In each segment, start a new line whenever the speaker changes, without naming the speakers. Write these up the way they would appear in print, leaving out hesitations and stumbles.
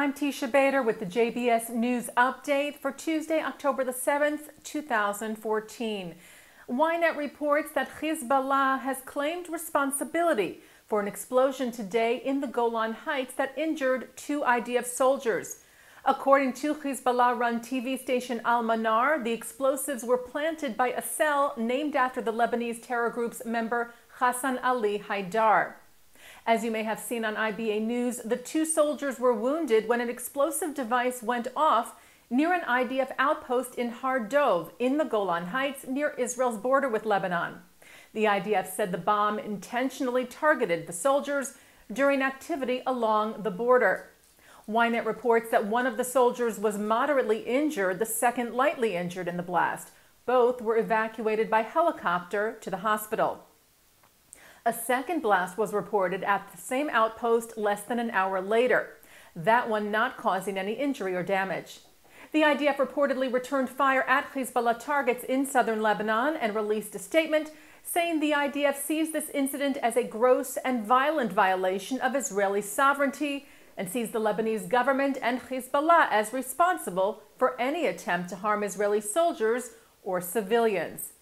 I'm Teisha Bader with the JBS News Update for Tuesday, October the 7th, 2014. Ynet reports that Hezbollah has claimed responsibility for an explosion today in the Golan Heights that injured 2 IDF soldiers. According to Hezbollah-run TV station Al-Manar, the explosives were planted by a cell named after the Lebanese terror group's member Hassan Ali Haidar. As you may have seen on IBA News, the 2 soldiers were wounded when an explosive device went off near an IDF outpost in Har Dov in the Golan Heights near Israel's border with Lebanon. The IDF said the bomb intentionally targeted the soldiers during activity along the border. Ynet reports that one of the soldiers was moderately injured, the second lightly injured in the blast. Both were evacuated by helicopter to the hospital. A second blast was reported at the same outpost less than an hour later, that one not causing any injury or damage. The IDF reportedly returned fire at Hezbollah targets in southern Lebanon and released a statement saying the IDF sees this incident as a gross and violent violation of Israeli sovereignty and sees the Lebanese government and Hezbollah as responsible for any attempt to harm Israeli soldiers or civilians,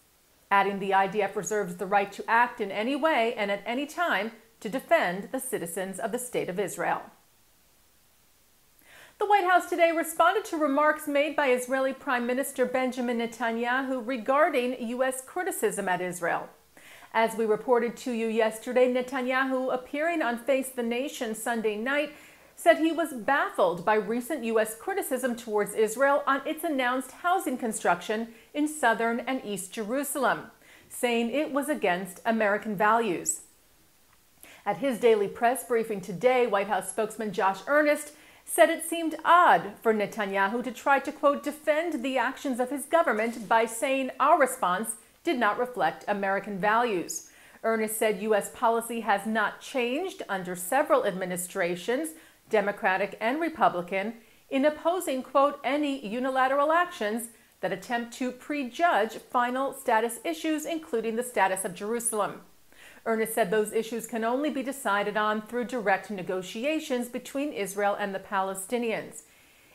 adding the IDF reserves the right to act in any way and at any time to defend the citizens of the State of Israel. The White House today responded to remarks made by Israeli Prime Minister Benjamin Netanyahu regarding U.S. criticism at Israel. As we reported to you yesterday, Netanyahu, appearing on Face the Nation Sunday night, said he was baffled by recent U.S. criticism towards Israel on its announced housing construction in southern and East Jerusalem, saying it was against American values. At his daily press briefing today, White House spokesman Josh Earnest said it seemed odd for Netanyahu to try to, quote, defend the actions of his government by saying our response did not reflect American values. Earnest said U.S. policy has not changed under several administrations, Democratic and Republican, in opposing, quote, any unilateral actions that attempt to prejudge final status issues, including the status of Jerusalem. Earnest said those issues can only be decided on through direct negotiations between Israel and the Palestinians.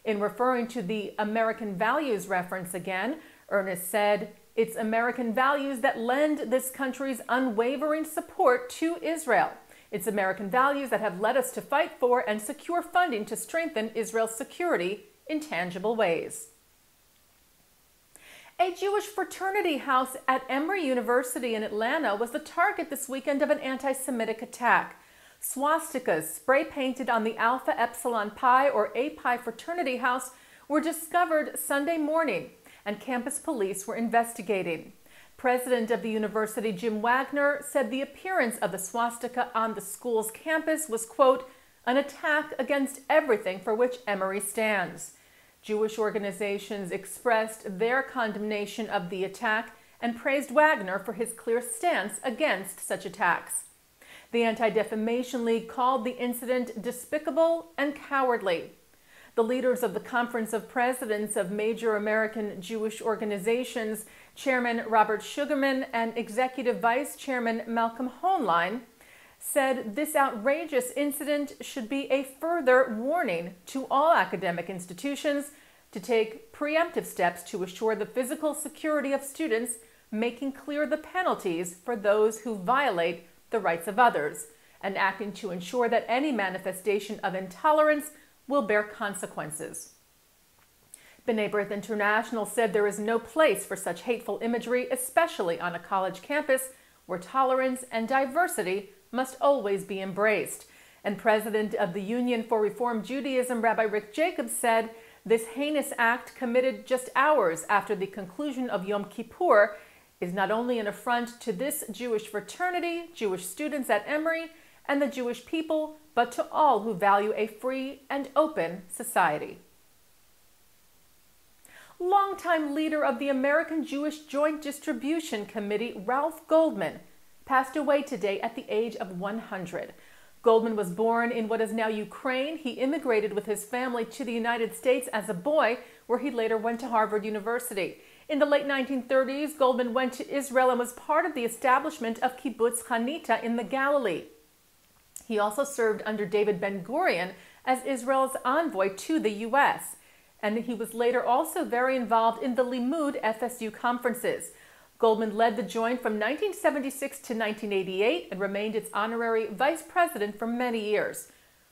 In referring to the American values reference again, Earnest said, it's American values that lend this country's unwavering support to Israel. It's American values that have led us to fight for and secure funding to strengthen Israel's security in tangible ways. A Jewish fraternity house at Emory University in Atlanta was the target this weekend of an anti-Semitic attack. Swastikas spray-painted on the Alpha Epsilon Pi or A-Pi fraternity house were discovered Sunday morning, and campus police were investigating. President of the university, Jim Wagner, said the appearance of the swastika on the school's campus was, quote, an attack against everything for which Emory stands. Jewish organizations expressed their condemnation of the attack and praised Wagner for his clear stance against such attacks. The Anti-Defamation League called the incident despicable and cowardly. The leaders of the Conference of Presidents of Major American Jewish Organizations, Chairman Robert Sugarman and Executive Vice Chairman Malcolm Hoenlein, said this outrageous incident should be a further warning to all academic institutions to take preemptive steps to assure the physical security of students, making clear the penalties for those who violate the rights of others, and acting to ensure that any manifestation of intolerance will bear consequences. B'nai B'rith International said there is no place for such hateful imagery, especially on a college campus where tolerance and diversity must always be embraced. And President of the Union for Reform Judaism, Rabbi Rick Jacobs, said this heinous act, committed just hours after the conclusion of Yom Kippur, is not only an affront to this Jewish fraternity, Jewish students at Emory, and the Jewish people, but to all who value a free and open society. Longtime leader of the American Jewish Joint Distribution Committee, Ralph Goldman, passed away today at the age of 100. Goldman was born in what is now Ukraine. He immigrated with his family to the United States as a boy, where he later went to Harvard University. In the late 1930s, Goldman went to Israel and was part of the establishment of Kibbutz Hanita in the Galilee. He also served under David Ben-Gurion as Israel's envoy to the U.S., and he was later also very involved in the Limud FSU conferences. Goldman led the joint from 1976 to 1988 and remained its honorary vice president for many years.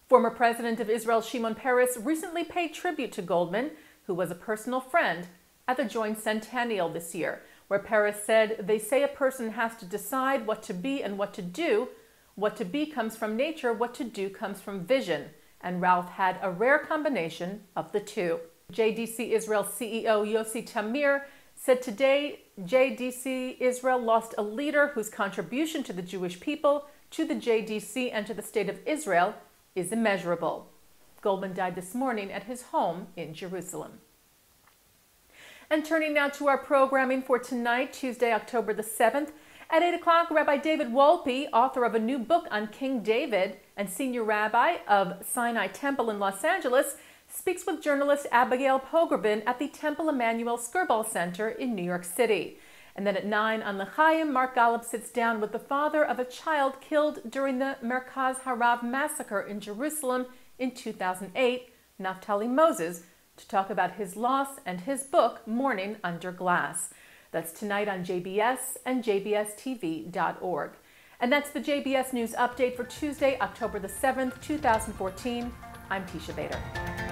Former President of Israel Shimon Peres recently paid tribute to Goldman, who was a personal friend, at the joint centennial this year, where Peres said, "They say a person has to decide what to be and what to do. What to be comes from nature, what to do comes from vision." And Ralph had a rare combination of the two. JDC Israel CEO Yossi Tamir said today JDC Israel lost a leader whose contribution to the Jewish people, to the JDC, and to the state of Israel is immeasurable. Goldman died this morning at his home in Jerusalem. And turning now to our programming for tonight, Tuesday, October the 7th, at 8 o'clock, Rabbi David Wolpe, author of a new book on King David and senior rabbi of Sinai Temple in Los Angeles, speaks with journalist Abigail Pogrebin at the Temple Emmanuel Skirball Center in New York City. And then at 9 on L'Chaim, Mark Golub sits down with the father of a child killed during the Merkaz Harav massacre in Jerusalem in 2008, Naftali Moses, to talk about his loss and his book, Mourning Under Glass. That's tonight on JBS and jbstv.org. And that's the JBS News Update for Tuesday, October the 7th, 2014. I'm Teisha Bader.